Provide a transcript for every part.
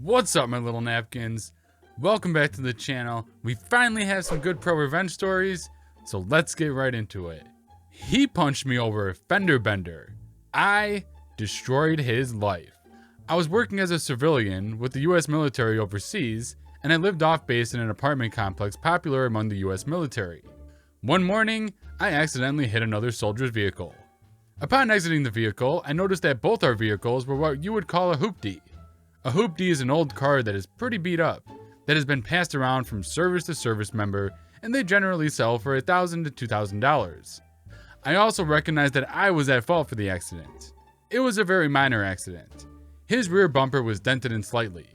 What's up, my little napkins? Welcome back to the channel. We finally have some good ProRevenge stories, so let's get right into it. He punched me over a fender bender. I destroyed his life. I was working as a civilian with the US military overseas, and I lived off base in an apartment complex popular among the US military. One morning, I accidentally hit another soldier's vehicle. Upon exiting the vehicle, I noticed that both our vehicles were what you would call a hoopty. A hoopty is an old car that is pretty beat up, that has been passed around from service to service member, and they generally sell for $1,000 to $2,000. I also recognized that I was at fault for the accident. It was a very minor accident. His rear bumper was dented in slightly,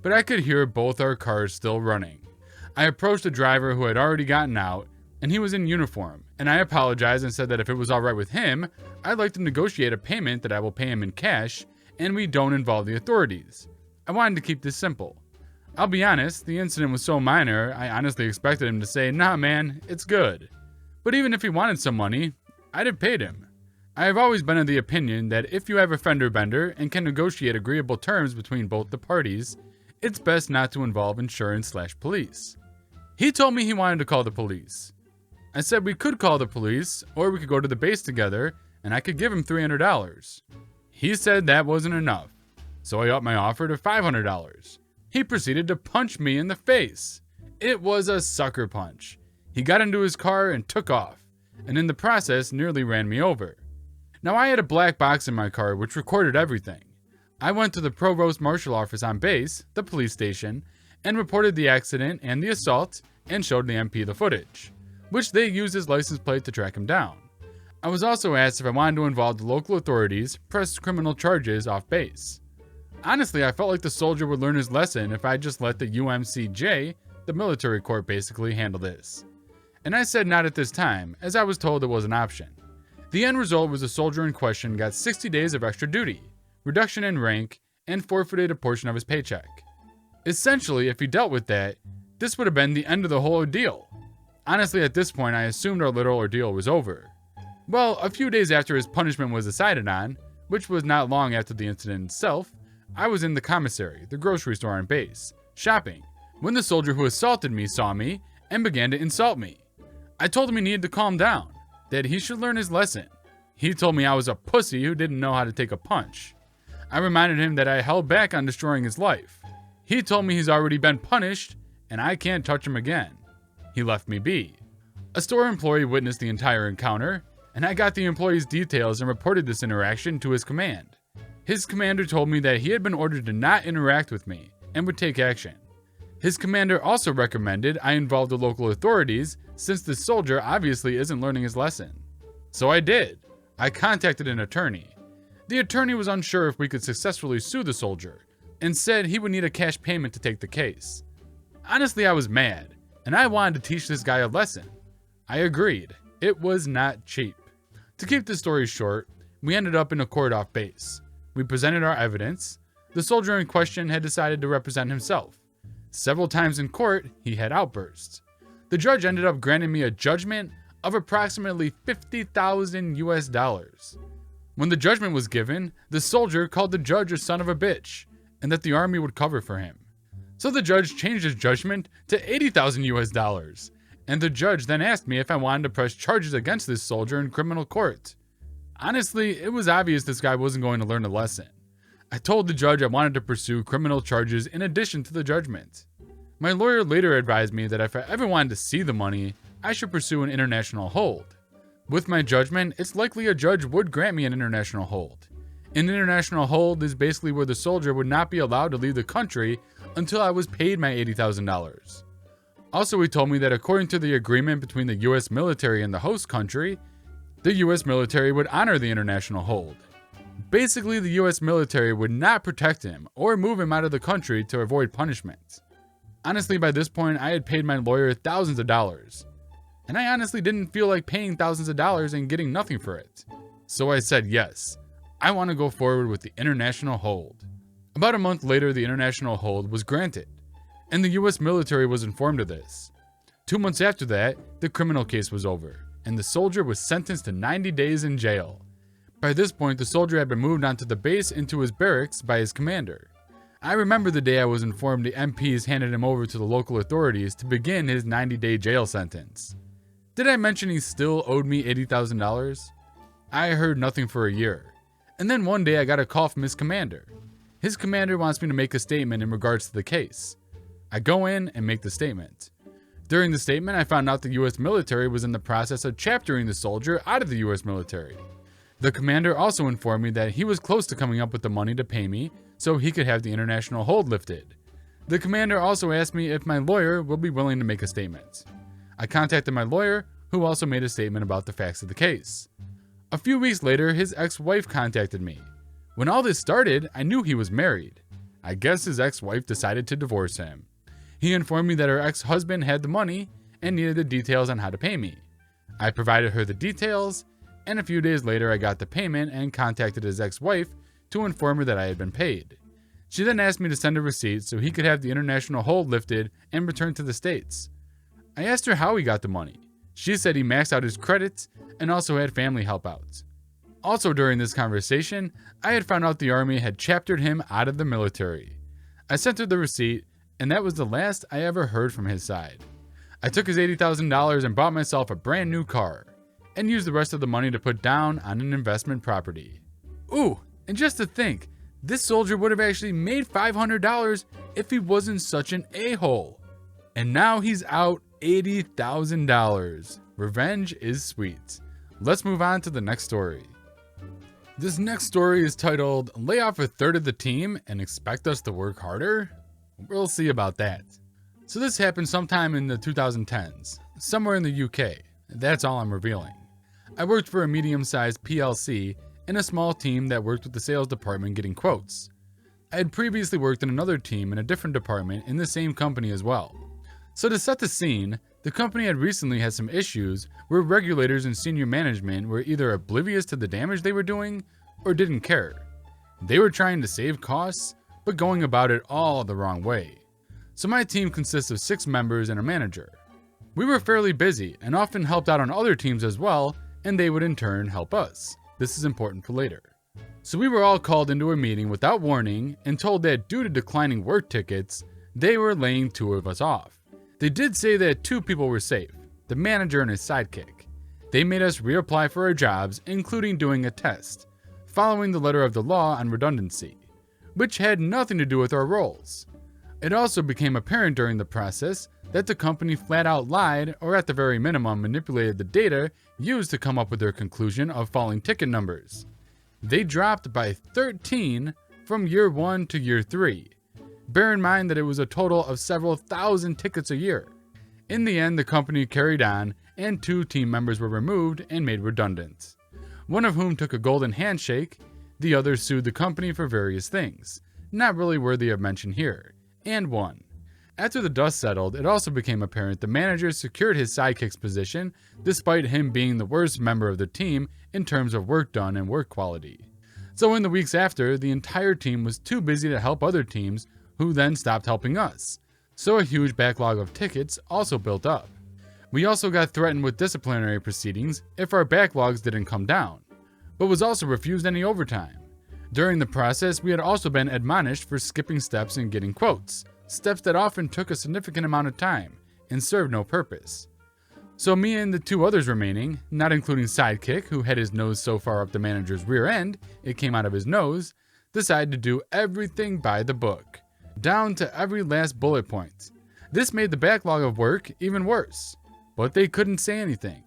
but I could hear both our cars still running. I approached the driver who had already gotten out, and he was in uniform, and I apologized and said that if it was alright with him, I'd like to negotiate a payment that I will pay him in cash, and we don't involve the authorities. I wanted to keep this simple. I'll be honest, the incident was so minor, I honestly expected him to say, "Nah man, it's good." But even if he wanted some money, I'd have paid him. I have always been of the opinion that if you have a fender bender and can negotiate agreeable terms between both the parties, it's best not to involve insurance/police. He told me he wanted to call the police. I said we could call the police, or we could go to the base together, and I could give him $300. He said that wasn't enough, so I upped my offer to $500. He proceeded to punch me in the face. It was a sucker punch. He got into his car and took off, and in the process nearly ran me over. Now I had a black box in my car which recorded everything. I went to the provost marshal office on base, the police station, and reported the accident and the assault and showed the MP the footage, which they used his license plate to track him down. I was also asked if I wanted to involve the local authorities, press criminal charges off base. Honestly, I felt like the soldier would learn his lesson if I just let the UMCJ, the military court basically, handle this. And I said not at this time, as I was told it was an option. The end result was the soldier in question got 60 days of extra duty, reduction in rank, and forfeited a portion of his paycheck. Essentially, if he dealt with that, this would have been the end of the whole ordeal. Honestly, at this point, I assumed our little ordeal was over. Well, a few days after his punishment was decided on, which was not long after the incident itself, I was in the commissary, the grocery store on base, shopping, when the soldier who assaulted me saw me and began to insult me. I told him he needed to calm down, that he should learn his lesson. He told me I was a pussy who didn't know how to take a punch. I reminded him that I held back on destroying his life. He told me he's already been punished and I can't touch him again. He left me be. A store employee witnessed the entire encounter, and I got the employee's details and reported this interaction to his command. His commander told me that he had been ordered to not interact with me and would take action. His commander also recommended I involve the local authorities since the soldier obviously isn't learning his lesson. So I did. I contacted an attorney. The attorney was unsure if we could successfully sue the soldier and said he would need a cash payment to take the case. Honestly, I was mad, and I wanted to teach this guy a lesson. I agreed. It was not cheap. To keep the story short, we ended up in a court off base. We presented our evidence. The soldier in question had decided to represent himself. Several times in court, he had outbursts. The judge ended up granting me a judgment of approximately $50,000. When the judgment was given, the soldier called the judge a son of a bitch, and that the army would cover for him. So the judge changed his judgment to $80,000. And the judge then asked me if I wanted to press charges against this soldier in criminal court. Honestly, it was obvious this guy wasn't going to learn a lesson. I told the judge I wanted to pursue criminal charges in addition to the judgment. My lawyer later advised me that if I ever wanted to see the money, I should pursue an international hold. With my judgment, it's likely a judge would grant me an international hold. An international hold is basically where the soldier would not be allowed to leave the country until I was paid my $80,000. Also, he told me that according to the agreement between the US military and the host country, the US military would honor the international hold. Basically, the US military would not protect him or move him out of the country to avoid punishment. Honestly, by this point, I had paid my lawyer thousands of dollars. And I honestly didn't feel like paying thousands of dollars and getting nothing for it. So I said yes, I want to go forward with the international hold. About a month later, the international hold was granted, and the US military was informed of this. 2 months after that, the criminal case was over, and the soldier was sentenced to 90 days in jail. By this point, the soldier had been moved onto the base into his barracks by his commander. I remember the day I was informed the MPs handed him over to the local authorities to begin his 90-day jail sentence. Did I mention he still owed me $80,000? I heard nothing for a year, and then one day I got a call from his commander. His commander wants me to make a statement in regards to the case. I go in and make the statement. During the statement, I found out the US military was in the process of chaptering the soldier out of the US military. The commander also informed me that he was close to coming up with the money to pay me so he could have the international hold lifted. The commander also asked me if my lawyer will be willing to make a statement. I contacted my lawyer, who also made a statement about the facts of the case. A few weeks later, his ex-wife contacted me. When all this started, I knew he was married. I guess his ex-wife decided to divorce him. He informed me that her ex-husband had the money and needed the details on how to pay me. I provided her the details, and a few days later I got the payment and contacted his ex-wife to inform her that I had been paid. She then asked me to send a receipt so he could have the international hold lifted and return to the States. I asked her how he got the money. She said he maxed out his credits and also had family help out. Also during this conversation, I had found out the Army had chaptered him out of the military. I sent her the receipt, and that was the last I ever heard from his side. I took his $80,000 and bought myself a brand new car, and used the rest of the money to put down on an investment property. Ooh, and just to think, this soldier would have actually made $500 if he wasn't such an a-hole. And now he's out $80,000. Revenge is sweet. Let's move on to the next story. This next story is titled, "Lay off a third of the team and expect us to work harder?" We'll see about that. So this happened sometime in the 2010s, somewhere in the UK. That's all I'm revealing. I worked for a medium-sized PLC in a small team that worked with the sales department getting quotes. I had previously worked in another team in a different department in the same company as well. So to set the scene, the company had recently had some issues where regulators and senior management were either oblivious to the damage they were doing or didn't care. They were trying to save costs, but going about it all the wrong way. So my team consists of 6 members and a manager. We were fairly busy and often helped out on other teams as well, and they would in turn help us. This is important for later. So we were all called into a meeting without warning and told that due to declining work tickets, they were laying 2 of us off. They did say that 2 people were safe, the manager and his sidekick. They made us reapply for our jobs, including doing a test, following the letter of the law on redundancy, which had nothing to do with our roles. It also became apparent during the process that the company flat out lied, or at the very minimum manipulated the data used to come up with their conclusion of falling ticket numbers. They dropped by 13 from year 1 to year 3. Bear in mind that it was a total of several thousand tickets a year. In the end, the company carried on, and 2 team members were removed and made redundant. One of whom took a golden handshake, the other sued the company for various things, not really worthy of mention here, and won. After the dust settled, it also became apparent the manager secured his sidekick's position despite him being the worst member of the team in terms of work done and work quality. So in the weeks after, the entire team was too busy to help other teams, who then stopped helping us. So a huge backlog of tickets also built up. We also got threatened with disciplinary proceedings if our backlogs didn't come down, but was also refused any overtime. During the process, we had also been admonished for skipping steps and getting quotes, steps that often took a significant amount of time and served no purpose. So me and the 2 others remaining, not including Sidekick, who had his nose so far up the manager's rear end, it came out of his nose, decided to do everything by the book, down to every last bullet point. This made the backlog of work even worse, but they couldn't say anything.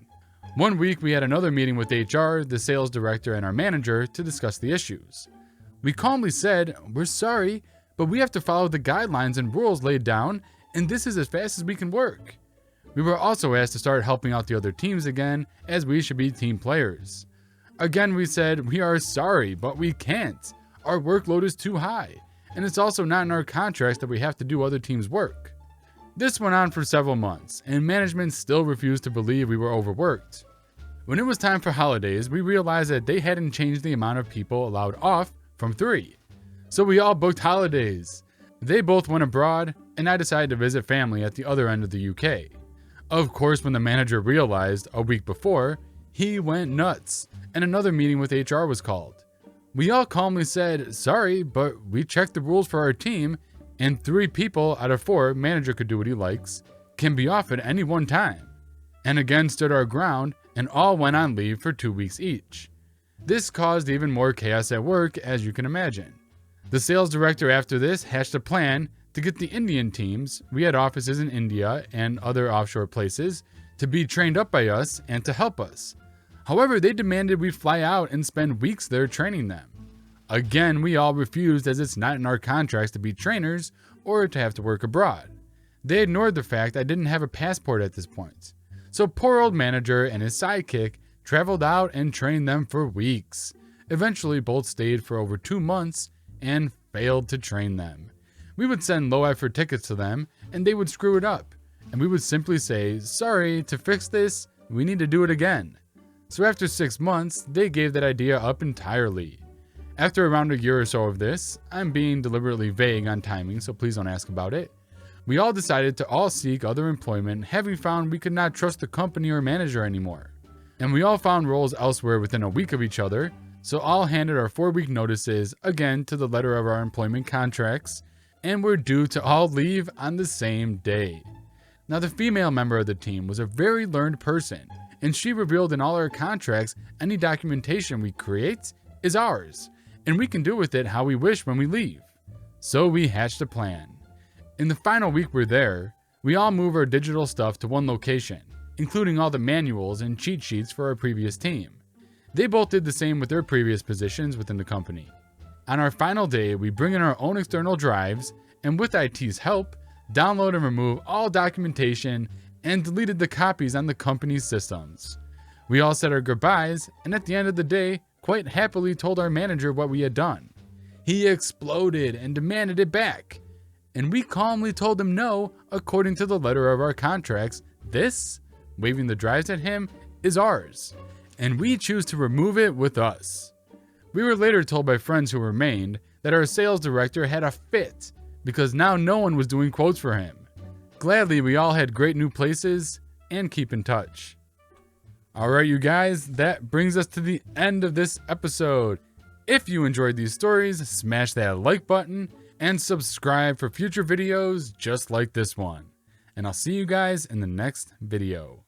One week we had another meeting with HR, the sales director, and our manager to discuss the issues. We calmly said, "We're sorry, but we have to follow the guidelines and rules laid down, and this is as fast as we can work." We were also asked to start helping out the other teams again, as we should be team players. Again, we said, "We are sorry, but we can't. Our workload is too high, and it's also not in our contracts that we have to do other teams' work." This went on for several months, and management still refused to believe we were overworked. When it was time for holidays, we realized that they hadn't changed the amount of people allowed off from 3. So we all booked holidays. They both went abroad, and I decided to visit family at the other end of the UK. Of course, when the manager realized a week before, he went nuts, and another meeting with HR was called. We all calmly said, sorry, but we checked the rules for our team, and 3 people out of 4, manager could do what he likes, can be off at any one time. And again stood our ground, and all went on leave for 2 weeks each. This caused even more chaos at work, as you can imagine. The sales director after this hatched a plan to get the Indian teams, we had offices in India and other offshore places, to be trained up by us and to help us. However, they demanded we fly out and spend weeks there training them. Again, we all refused, as it's not in our contracts to be trainers or to have to work abroad. They ignored the fact I didn't have a passport at this point. So poor old manager and his sidekick traveled out and trained them for weeks. Eventually, both stayed for over 2 months and failed to train them. We would send low effort tickets to them and they would screw it up. And we would simply say, sorry, to fix this, we need to do it again. So after 6 months, they gave that idea up entirely. After around a year or so of this, I'm being deliberately vague on timing, so please don't ask about it. We all decided to all seek other employment, having found we could not trust the company or manager anymore. And we all found roles elsewhere within a week of each other, so all handed our 4-week notices, again to the letter of our employment contracts, and were due to all leave on the same day. Now the female member of the team was a very learned person, and she revealed in all our contracts any documentation we create is ours, and we can do with it how we wish when we leave. So we hatched a plan. In the final week we're there, we all move our digital stuff to one location, including all the manuals and cheat sheets for our previous team. They both did the same with their previous positions within the company. On our final day, we bring in our own external drives, and with IT's help, download and remove all documentation and deleted the copies on the company's systems. We all said our goodbyes, and at the end of the day, quite happily told our manager what we had done. He exploded and demanded it back, and we calmly told him no, according to the letter of our contracts. This, waving the drives at him, is ours, and we choose to remove it with us. We were later told by friends who remained that our sales director had a fit because now no one was doing quotes for him. Gladly, we all had great new places and keep in touch. Alright you guys, that brings us to the end of this episode. If you enjoyed these stories, smash that like button and subscribe for future videos just like this one. And I'll see you guys in the next video.